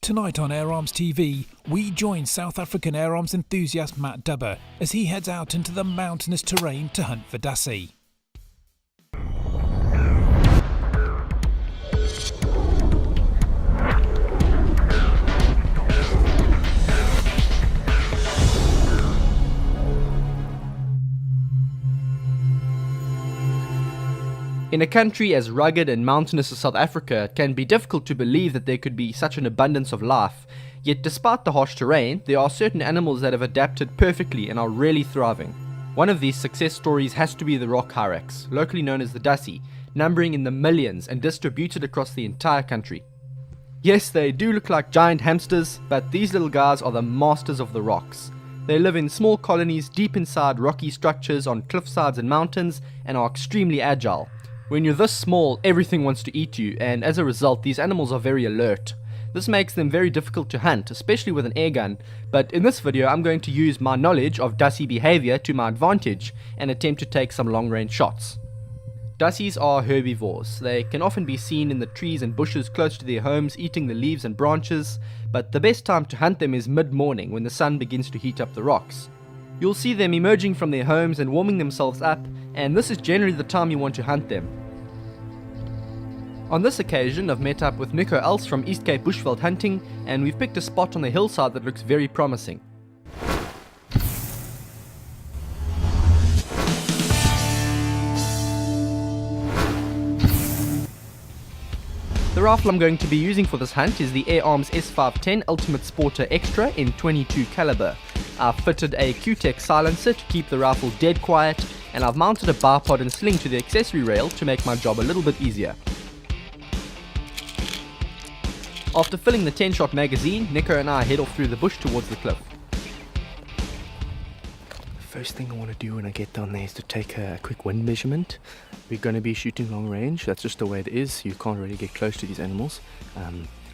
Tonight on Air Arms TV, we join South African air arms enthusiast Matt Dubber as he heads out into the mountainous terrain to hunt for Dassie. In a country as rugged and mountainous as South Africa, it can be difficult to believe that there could be such an abundance of life. Yet despite the harsh terrain, there are certain animals that have adapted perfectly and are really thriving. One of these success stories has to be the rock Hyrax, locally known as the Dassie, numbering in the millions and distributed across the entire country. Yes, they do look like giant hamsters, but these little guys are the masters of the rocks. They live in small colonies deep inside rocky structures on cliffsides and mountains and are extremely agile. When you're this small, everything wants to eat you, and as a result, these animals are very alert. This makes them very difficult to hunt, especially with an air gun, but in this video I'm going to use my knowledge of Dassie behavior to my advantage and attempt to take some long-range shots. Dassies are herbivores. They can often be seen in the trees and bushes close to their homes eating the leaves and branches, but the best time to hunt them is mid-morning when the sun begins to heat up the rocks. You'll see them emerging from their homes and warming themselves up, and this is generally the time you want to hunt them. On this occasion, I've met up with Nico Els from East Cape Bushveld Hunting, and we've picked a spot on the hillside that looks very promising. The rifle I'm going to be using for this hunt is the Air Arms S510 Ultimate Sporter Extra in .22 caliber. I've fitted a Q-Tech silencer to keep the rifle dead quiet, and I've mounted a bipod and sling to the accessory rail to make my job a little bit easier. After filling the 10-shot magazine, Nico and I head off through the bush towards the cliff. First thing I want to do when I get down there is to take a quick wind measurement. We're going to be shooting long range. That's just the way it is. You can't really get close to these animals.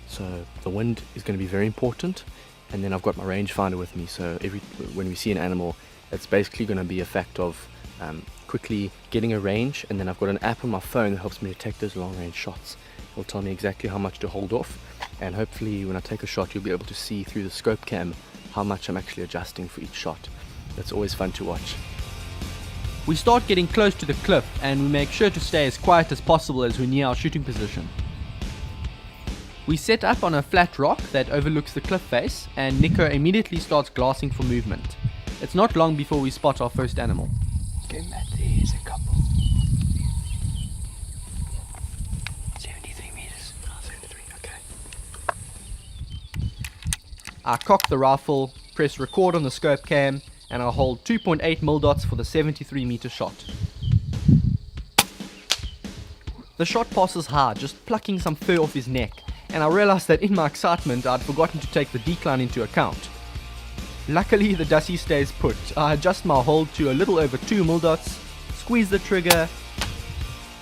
So the wind is going to be very important. And then I've got my rangefinder with me. So when we see an animal, it's basically going to be a fact of quickly getting a range. And then I've got an app on my phone that helps me detect those long range shots. It'll tell me exactly how much to hold off. And hopefully when I take a shot, you'll be able to see through the scope cam how much I'm actually adjusting for each shot. That's always fun to watch. We start getting close to the cliff, and we make sure to stay as quiet as possible as we near our shooting position. We set up on a flat rock that overlooks the cliff face, and Nico immediately starts glassing for movement. It's not long before we spot our first animal. Okay, Matt, there's a couple. 73 meters. 73, okay. I cock the rifle, press record on the scope cam, and I hold 2.8 mil dots for the 73 meter shot. The shot passes high, just plucking some fur off his neck, and I realized that in my excitement I'd forgotten to take the decline into account. Luckily the Dassie stays put. I adjust my hold to a little over 2 mil dots, squeeze the trigger,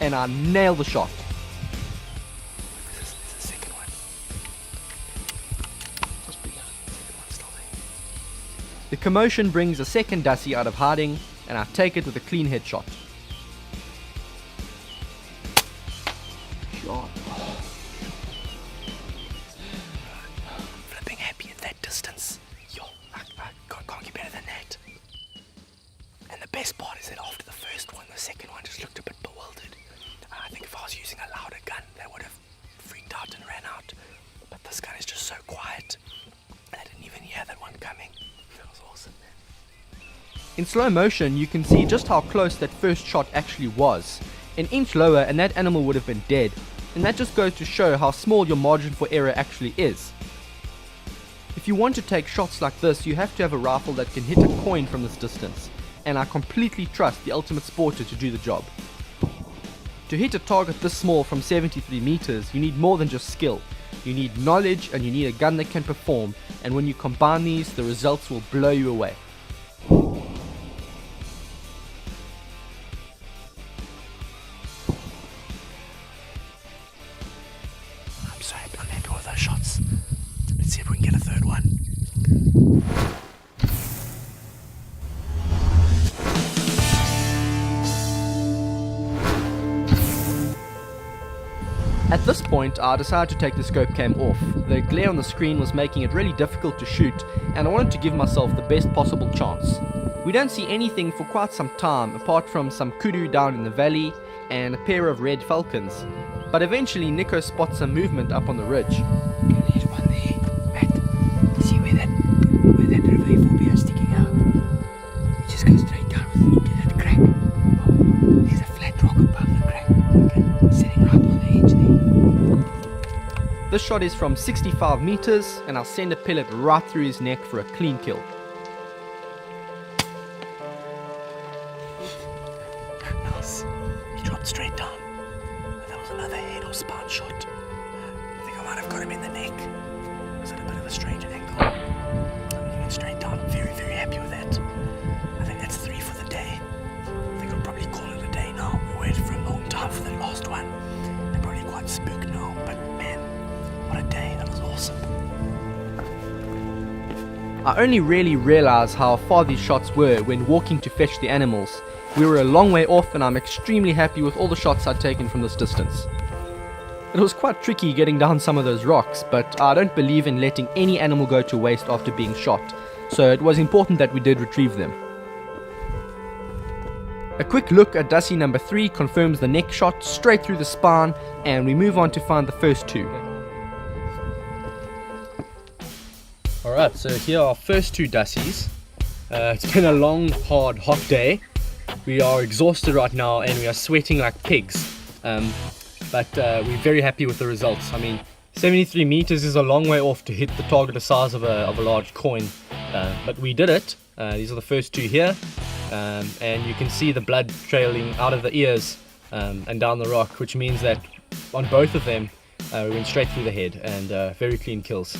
and I nail the shot. This is the second one. Just bigger. Second one's still there. The commotion brings a second Dassie out of hiding, and I take it with a clean headshot. Shot. Flipping happy at that distance. Yo, I can't get better than that. And the best part is that after the first one, the second one just looked a bit bewildered. I think if I was using a louder gun, they would have freaked out and ran out. But this gun is just so quiet. I didn't even hear that one coming. That was awesome, man. In slow motion, you can see just how close that first shot actually was. An inch lower and that animal would have been dead, and that just goes to show how small your margin for error actually is. If you want to take shots like this, you have to have a rifle that can hit a coin from this distance, and I completely trust the Ultimate Sporter to do the job. To hit a target this small from 73 meters, you need more than just skill. You need knowledge and you need a gun that can perform, and when you combine these, the results will blow you away. I'm so happy I'm happy with those shots. Let's see if we can get a third one. At At this point, I decided to take the scope cam off. The glare on the screen was making it really difficult to shoot, and I wanted to give myself the best possible chance. We don't see anything for quite some time, apart from some kudu down in the valley and a pair of red falcons. But eventually Nico spots some movement up on the ridge. There's one there, Matt. You see where that river phobia is sticking out? You just go straight down into that crack. Oh, there's a flat rock above the crack. Okay, sitting right on the edge there. This shot is from 65 meters, and I'll send a pellet right through his neck for a clean kill. Nice. He dropped straight down. That was another head or spine shot. I think I might have got him in the neck. It was at a bit of a strange angle. He went straight down. I'm very, very happy with that. I think that's 3 for the day. I think I'll probably call it a day now. We waited for a long time for the last one. They're probably quite spooked now, but man, what a day. That was awesome. I only really realized how far these shots were when walking to fetch the animals. We were a long way off, and I'm extremely happy with all the shots I'd taken from this distance. It was quite tricky getting down some of those rocks, but I don't believe in letting any animal go to waste after being shot, so it was important that we did retrieve them. A quick look at Dassie number 3 confirms the neck shot straight through the spine, and we move on to find the first 2. Alright, so here are our first 2 Dassies. It's been a long, hard, hot day. We are exhausted right now and we are sweating like pigs, but we're very happy with the results. I mean, 73 meters is a long way off to hit the target the size of a large coin, but we did it. These are the first 2 here, and you can see the blood trailing out of the ears and down the rock, which means that on both of them we went straight through the head, and very clean kills.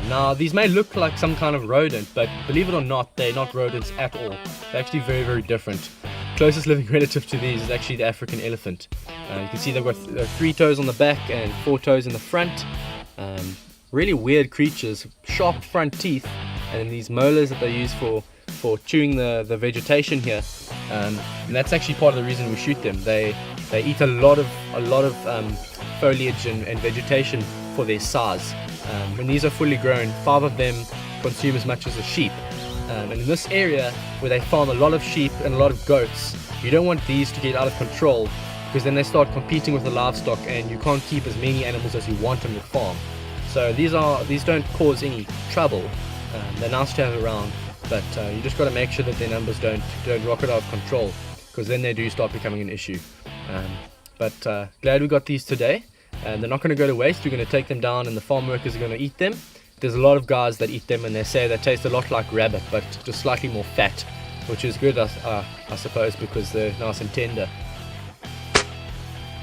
Now, these may look like some kind of rodent, but believe it or not, they're not rodents at all. They're actually very, very different. Closest living relative to these is actually the African elephant. You can see they've got 3 toes on the back and 4 toes in the front. Really weird creatures, sharp front teeth, and then these molars that they use for chewing the vegetation here. And that's actually part of the reason we shoot them. They eat a lot of foliage and vegetation for their size. When these are fully grown, 5 of them consume as much as a sheep. And in this area where they farm a lot of sheep and a lot of goats, you don't want these to get out of control, because then they start competing with the livestock and you can't keep as many animals as you want on your farm. So these don't cause any trouble. They're nice to have around, but you just got to make sure that their numbers don't rocket out of control, because then they do start becoming an issue. But glad we got these today. And they're not going to go to waste. We're going to take them down and the farm workers are going to eat them. There's a lot of guys that eat them and they say they taste a lot like rabbit, but just slightly more fat, which is good, I suppose, because they're nice and tender.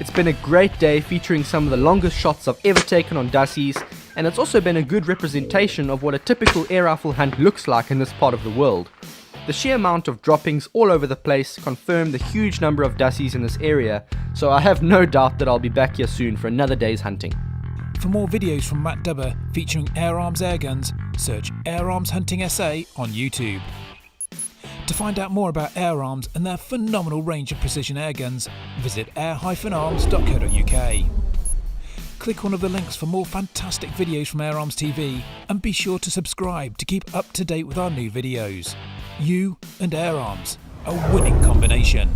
It's been a great day featuring some of the longest shots I've ever taken on Dassies, and it's also been a good representation of what a typical air rifle hunt looks like in this part of the world. The sheer amount of droppings all over the place confirm the huge number of Dassies in this area, so I have no doubt that I'll be back here soon for another day's hunting. For more videos from Matt Dubber featuring Air Arms airguns, search Air Arms Hunting SA on YouTube. To find out more about Air Arms and their phenomenal range of precision airguns, visit air-arms.co.uk. Click one of the links for more fantastic videos from Air Arms TV, and be sure to subscribe to keep up to date with our new videos. You and Air Arms, a winning combination.